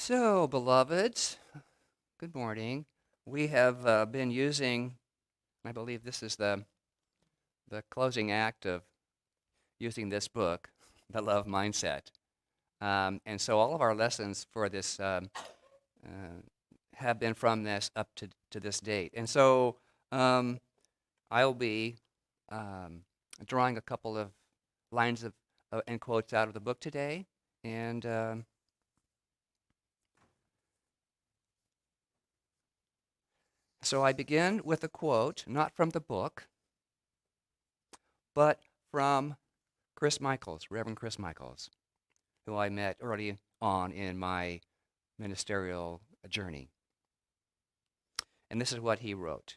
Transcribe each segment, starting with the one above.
So, beloveds, good morning. We have been using, I believe this is the closing act of using this book, The Love Mindset. And so all of our lessons for this uh, have been from this up to this date. And so um, I'll be um, drawing a couple of lines of and quotes out of the book today. And so I begin with a quote, not from the book, but from Chris Michaels, Reverend Chris Michaels, who I met early on in my ministerial journey. And this is what he wrote.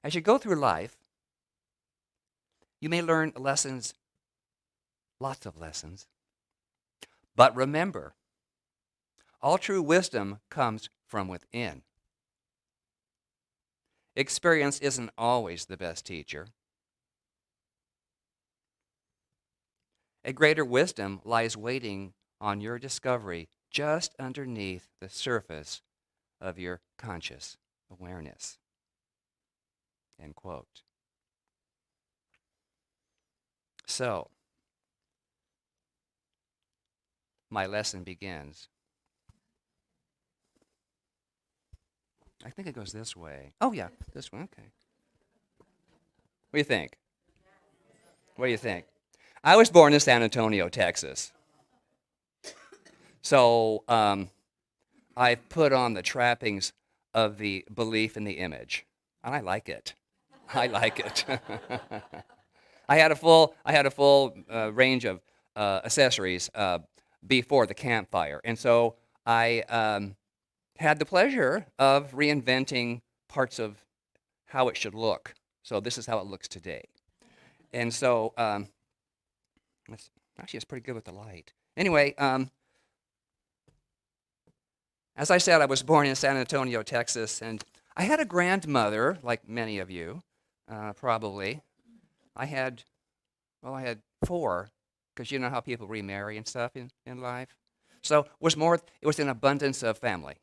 As you go through life, you may learn lessons, lots of lessons. But remember, all true wisdom comes from within. Experience isn't always the best teacher. A greater wisdom lies waiting on your discovery just underneath the surface of your conscious awareness. End quote. So, my lesson begins. I think it goes this way. Oh, yeah, this one. Okay. What do you think? What do you think? I was born in San Antonio, Texas. So I put on the trappings of the belief in the image, and I like it. I like it. I had a full range of accessories before the campfire, and so I had the pleasure of reinventing parts of how it should look. So this is how it looks today. And so actually, it's pretty good with the light. Anyway, as I said, I was born in San Antonio, Texas, and I had a grandmother, like many of you, probably. I had, well, I had four, because you know how people remarry and stuff in life. So it was an abundance of family,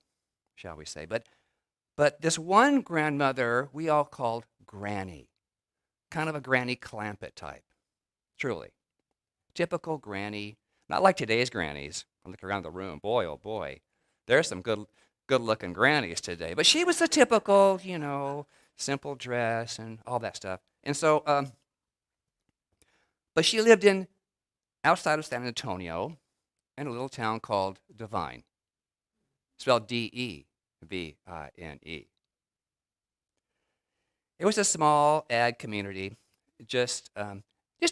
shall we say. But this one grandmother we all called Granny, kind of a Granny Clampett type, truly. Typical granny, not like today's grannies. I look around the room, boy, oh boy, there's some good-looking grannies today. But she was the typical, simple dress and all that stuff. And so, but she lived outside of San Antonio in a little town called Devine, spelled Devine. It was a small ag community, just a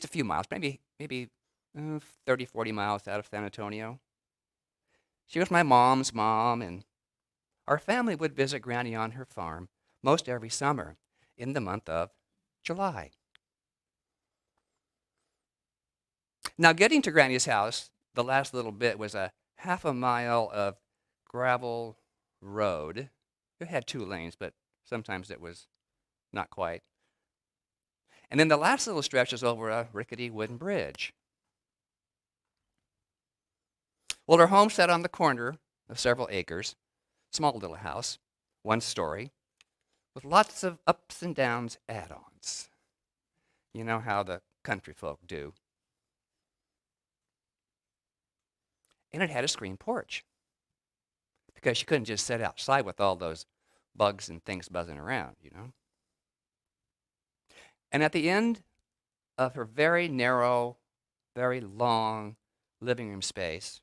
few miles, maybe 30, 40 miles out of San Antonio. She was my mom's mom, and our family would visit Granny on her farm most every summer in the month of July. Now, getting to Granny's house, the last little bit was a half a mile of gravel road. It had 2 lanes, but sometimes it was not quite. And then the last little stretch was over a rickety wooden bridge. Well, her home sat on the corner of several acres, small little house, 1 story, with lots of ups and downs add-ons. You know how the country folk do. And it had a screen porch, because she couldn't just sit outside with all those bugs and things buzzing around. And at the end of her very narrow, very long living room space,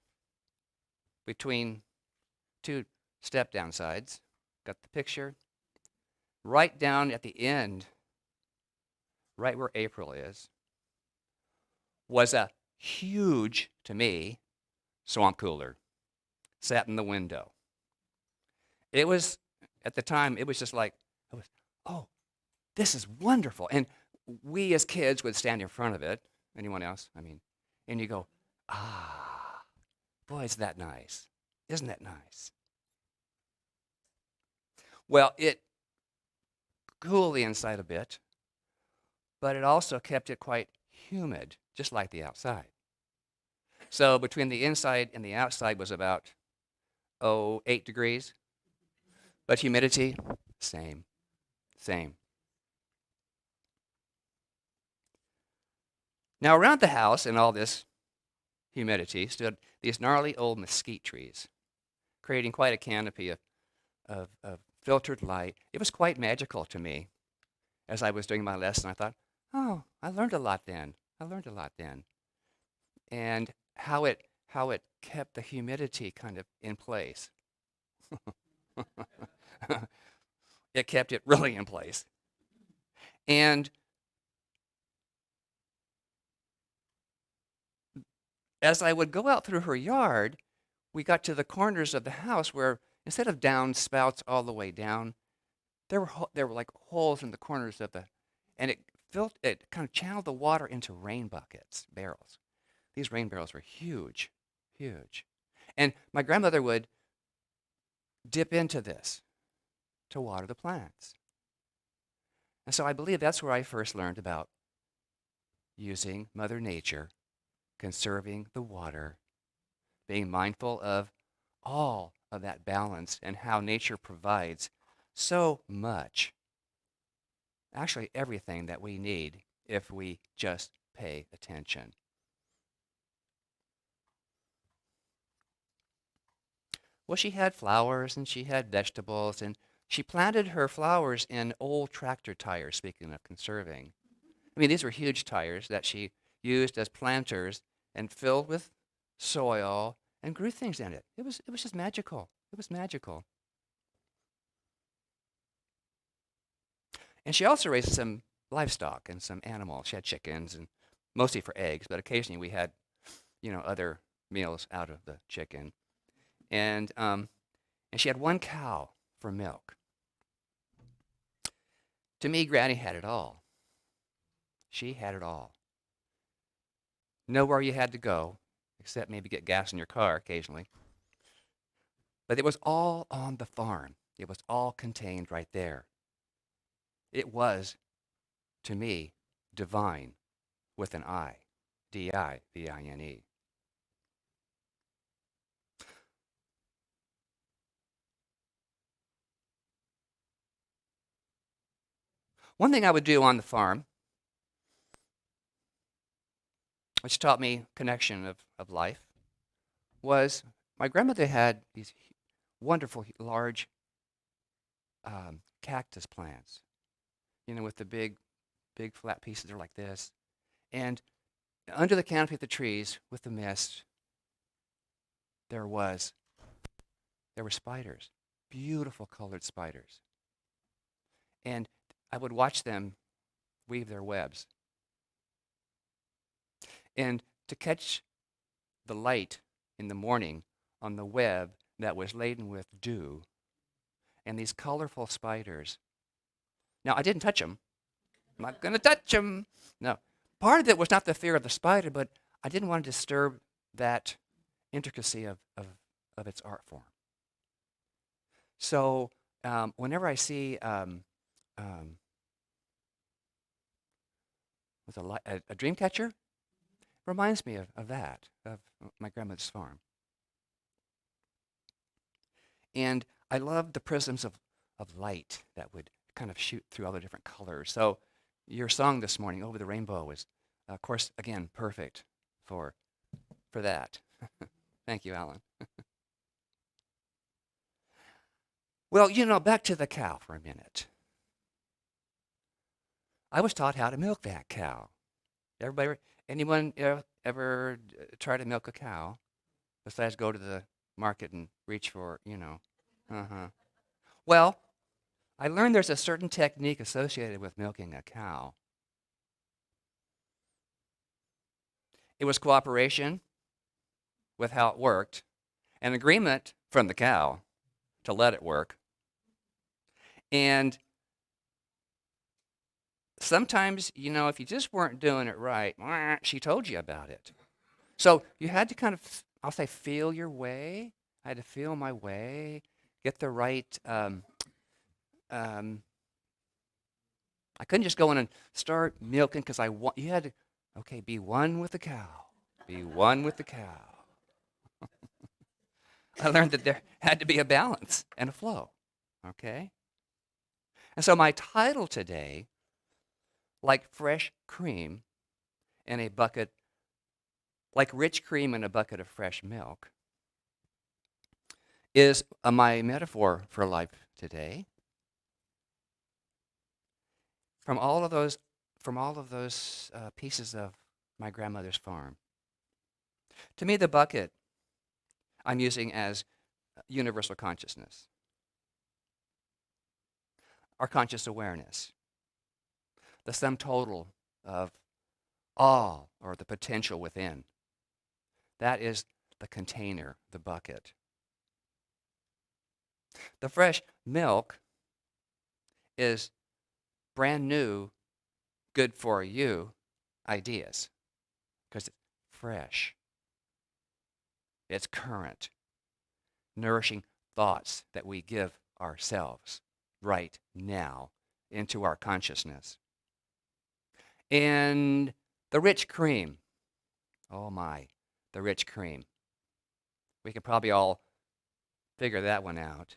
between 2 step-down sides, got the picture? Right down at the end, right where April is, was a huge, to me, swamp cooler, sat in the window. It was, at the time, it was just like, oh, this is wonderful. And we as kids would stand in front of it. Anyone else? And you go, ah, boy, is that nice. Isn't that nice? Well, it cooled the inside a bit, but it also kept it quite humid, just like the outside. So between the inside and the outside was about, 8 degrees. But humidity, same, same. Now around the house in all this humidity stood these gnarly old mesquite trees, creating quite a canopy of filtered light. It was quite magical to me as I was doing my lesson. I thought, oh, I learned a lot then. I learned a lot then. And how it kept the humidity kind of in place. It kept it really in place. And as I would go out through her yard, we got to the corners of the house where instead of down spouts all the way down, there were like holes in the corners of the, and it kind of channeled the water into rain buckets, barrels. These rain barrels were huge, huge. And my grandmother would dip into this to water the plants. And so I believe that's where I first learned about using Mother Nature, conserving the water, being mindful of all of that balance and how nature provides so much. Actually, everything that we need if we just pay attention. Well, she had flowers and she had vegetables, and she planted her flowers in old tractor tires, speaking of conserving. I mean, these were huge tires that she used as planters and filled with soil and grew things in it. It was just magical. It was magical. And she also raised some livestock and some animals. She had chickens and mostly for eggs, but occasionally we had, other meals out of the chicken. And and she had one cow for milk. To me, Granny had it all. She had it all. Nowhere you had to go, except maybe get gas in your car occasionally. But it was all on the farm. It was all contained right there. It was, to me, divine with an I. Divine. One thing I would do on the farm, which taught me connection of life, was my grandmother had these wonderful, large cactus plants, with the big, big flat pieces. They're like this. And under the canopy of the trees with the mist, there was there were spiders, beautiful colored spiders. And I would watch them weave their webs. And to catch the light in the morning on the web that was laden with dew and these colorful spiders. Now, I didn't touch them. I'm not going to touch them. No. Part of it was not the fear of the spider, but I didn't want to disturb that intricacy of its art form. So whenever I see a dream catcher, reminds me of that, of my grandmother's farm. And I loved the prisms of light that would kind of shoot through all the different colors. So your song this morning, Over the Rainbow, was, of course, again, perfect for that. Thank you, Alan. Well, back to the cow for a minute. I was taught how to milk that cow. Anyone ever try to milk a cow besides go to the market and reach for, Uh-huh. Well, I learned there's a certain technique associated with milking a cow. It was cooperation with how it worked, an agreement from the cow to let it work. And sometimes, if you just weren't doing it right, she told you about it. So you had to kind of, I'll say, feel your way. I had to feel my way, get the right. I couldn't just go in and start milking because you had to, okay, be one with the cow. Be one with the cow. I learned that there had to be a balance and a flow. Okay? And so my title today, like fresh cream in a bucket, like rich cream in a bucket of fresh milk, is my metaphor for life today. From all of those, pieces of my grandmother's farm. To me, the bucket I'm using as universal consciousness, our conscious awareness, the sum total of all or the potential within. That is the container, the bucket. The fresh milk is brand new, good for you ideas because it's fresh. It's current, nourishing thoughts that we give ourselves right now into our consciousness. And the rich cream, oh my, the rich cream. We could probably all figure that one out.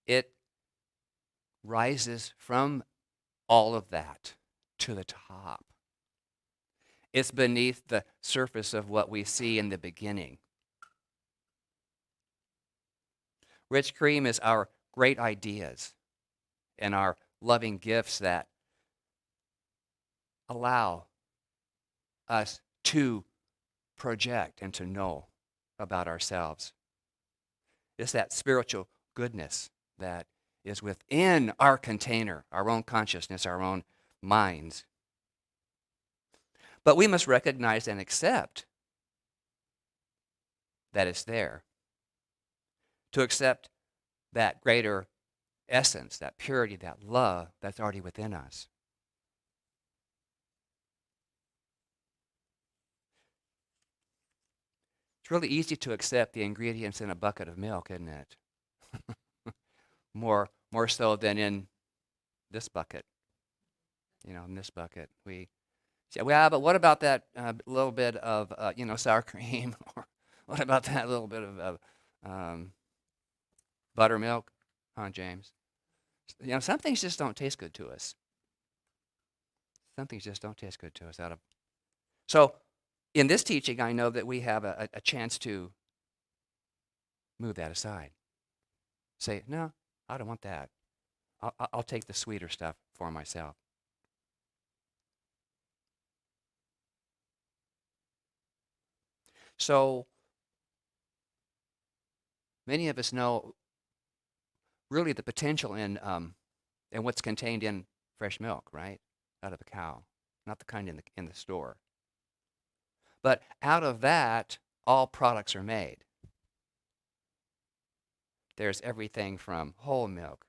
It rises from all of that to the top. It's beneath the surface of what we see in the beginning. Rich cream is our great ideas and our loving gifts that allow us to project and to know about ourselves. It's that spiritual goodness that is within our container, our own consciousness, our own minds. But we must recognize and accept that it's there. To accept that greater essence, that purity, that love that's already within us. It's really easy to accept the ingredients in a bucket of milk, isn't it? more so than in this bucket. In this bucket, we say, well, but what about that little bit of, sour cream? Or what about that little bit of buttermilk? Huh, James? Some things just don't taste good to us. Some things just don't taste good to us. So, in this teaching, I know that we have a chance to move that aside. Say, no, I don't want that. I'll take the sweeter stuff for myself. So, many of us know really the potential in what's contained in fresh milk, right? Out of a cow, not the kind in the store. But out of that, all products are made. There's everything from whole milk,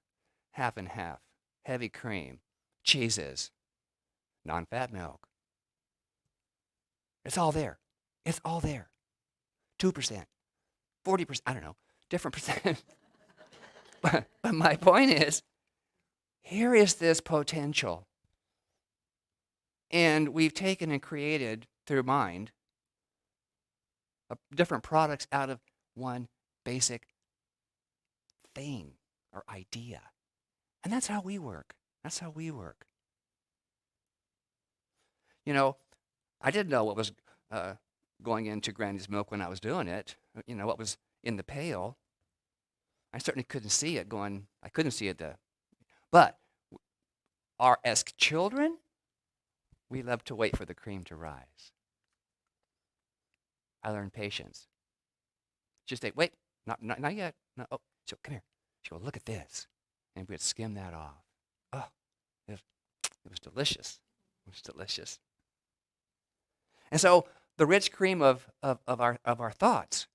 half and half, heavy cream, cheeses, non-fat milk. It's all there. It's all there. 2%, 40%, I don't know, different percent. but my point is, here is this potential. And we've taken and created, through mind, different products out of one basic thing or idea. And that's how we work. That's how we work. I didn't know what was going into Granny's milk when I was doing it. What was in the pail. I certainly couldn't see it going. I couldn't see it. But as children, we love to wait for the cream to rise. I learned patience. Just say, wait, not yet. No, oh, so come here. She'll go, look at this. And we'd skim that off. Oh, it was delicious. It was delicious. And so the rich cream of our thoughts,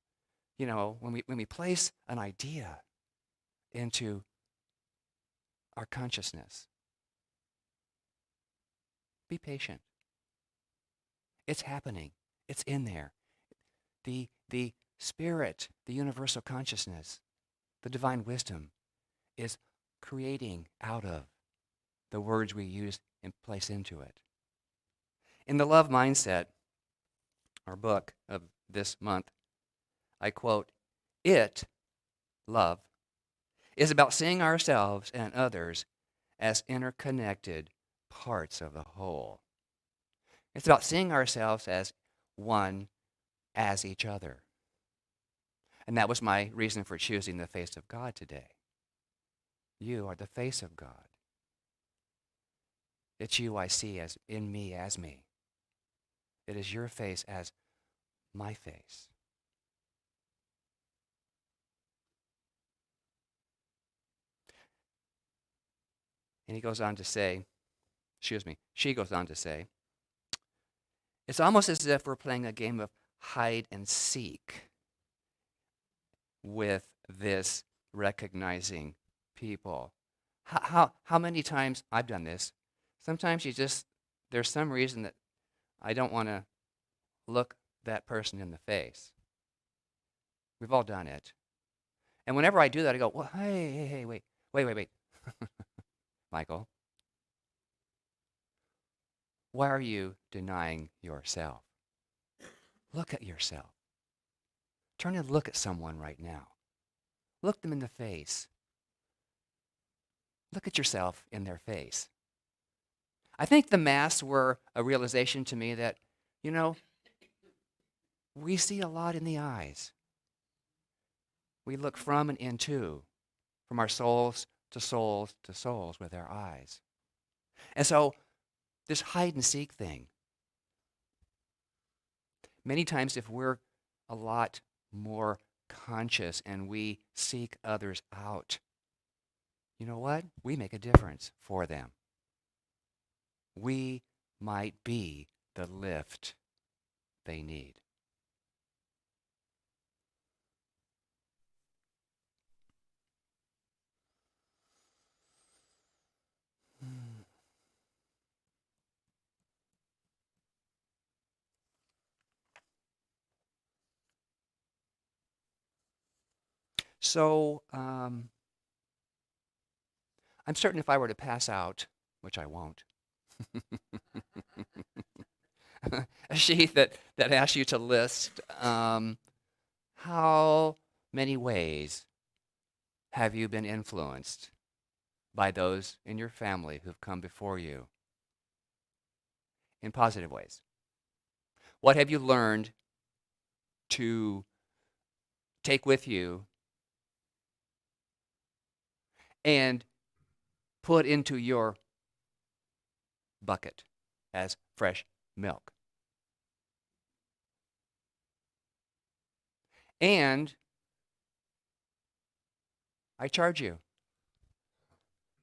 when we place an idea into our consciousness, be patient. It's happening. It's in there. The spirit, the universal consciousness, the divine wisdom is creating out of the words we use and place into it. In the love mindset, our book of this month, I quote, "It, love, is about seeing ourselves and others as interconnected parts of the whole. It's about seeing ourselves as one as each other." And that was my reason for choosing the face of God today. You are the face of God. It's you I see as in me as me. It is your face as my face. And he goes on to say, she goes on to say, it's almost as if we're playing a game of hide and seek with this recognizing people. How many times I've done this? Sometimes there's some reason that I don't want to look that person in the face. We've all done it. And whenever I do that, I go, well, hey, wait. Michael, why are you denying yourself? Look at yourself. Turn and look at someone right now. Look them in the face. Look at yourself in their face. I think the masks were a realization to me that, you know, we see a lot in the eyes. We look from and into, from our souls to souls to souls with our eyes. And so this hide and seek thing, many times if we're a lot more conscious and we seek others out, you know what? We make a difference for them. We might be the lift they need. So I'm certain if I were to pass out, which I won't, a sheet that asks you to list how many ways have you been influenced by those in your family who've come before you in positive ways? What have you learned to take with you and put into your bucket as fresh milk? And I charge you,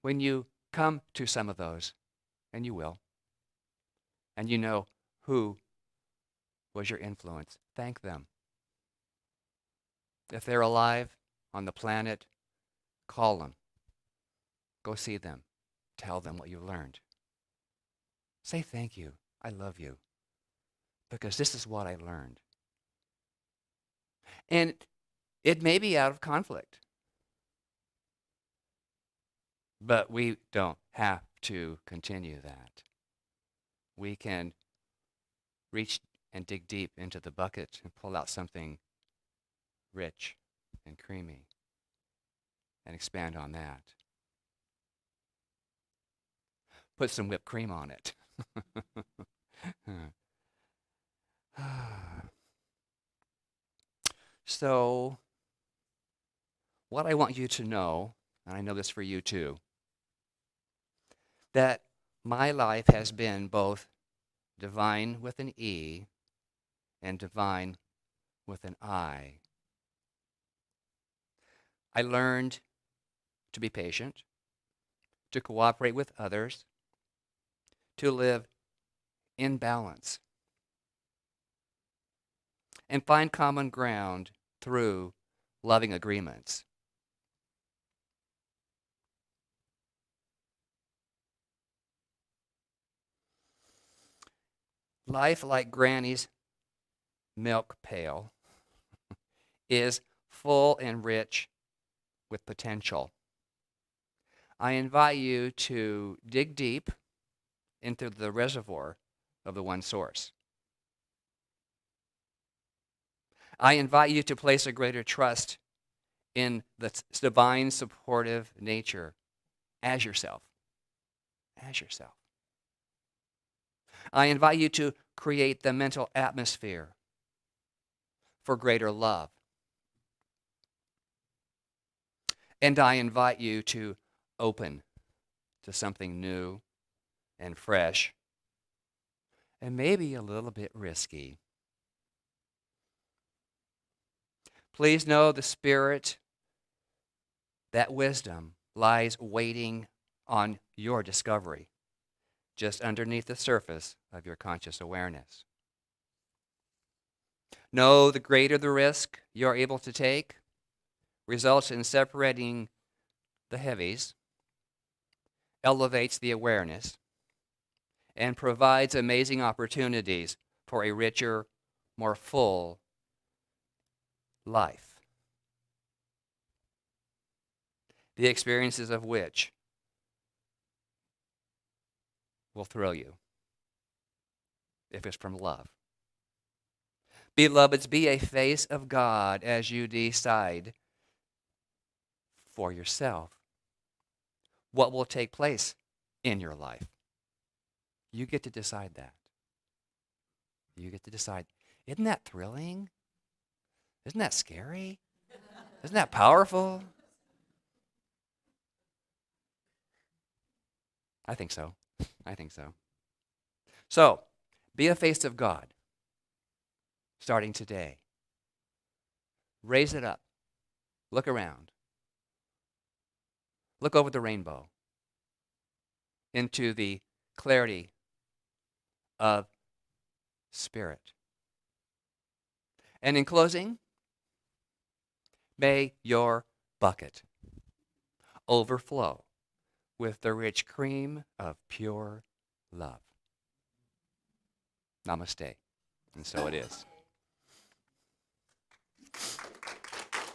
when you come to some of those, and you will, and you know who was your influence, thank them. If they're alive on the planet, call them. Go see them. Tell them what you learned. Say thank you. I love you. Because this is what I learned. And it may be out of conflict. But we don't have to continue that. We can reach and dig deep into the bucket and pull out something rich and creamy and expand on that. Put some whipped cream on it. So, what I want you to know, and I know this for you too, that my life has been both divine with an E and divine with an I. I learned to be patient, to cooperate with others, to live in balance, and find common ground through loving agreements. Life, like Granny's milk pail, is full and rich with potential. I invite you to dig deep into the reservoir of the one source. I invite you to place a greater trust in the divine supportive nature as yourself. As yourself. I invite you to create the mental atmosphere for greater love. And I invite you to open to something new and fresh and maybe a little bit risky. Please know the Spirit, that wisdom, lies waiting on your discovery, just underneath the surface of your conscious awareness. Know the greater the risk you're able to take results in separating the heavies, elevates the awareness, and provides amazing opportunities for a richer, more full life, the experiences of which will thrill you if it's from love. Beloveds, be a face of God as you decide for yourself what will take place in your life. You get to decide that. You get to decide. Isn't that thrilling? Isn't that scary? Isn't that powerful? I think so. I think so. So, be a face of God starting today. Raise it up. Look around. Look over the rainbow into the clarity of spirit. And in closing, may your bucket overflow with the rich cream of pure love. Namaste. And so it is.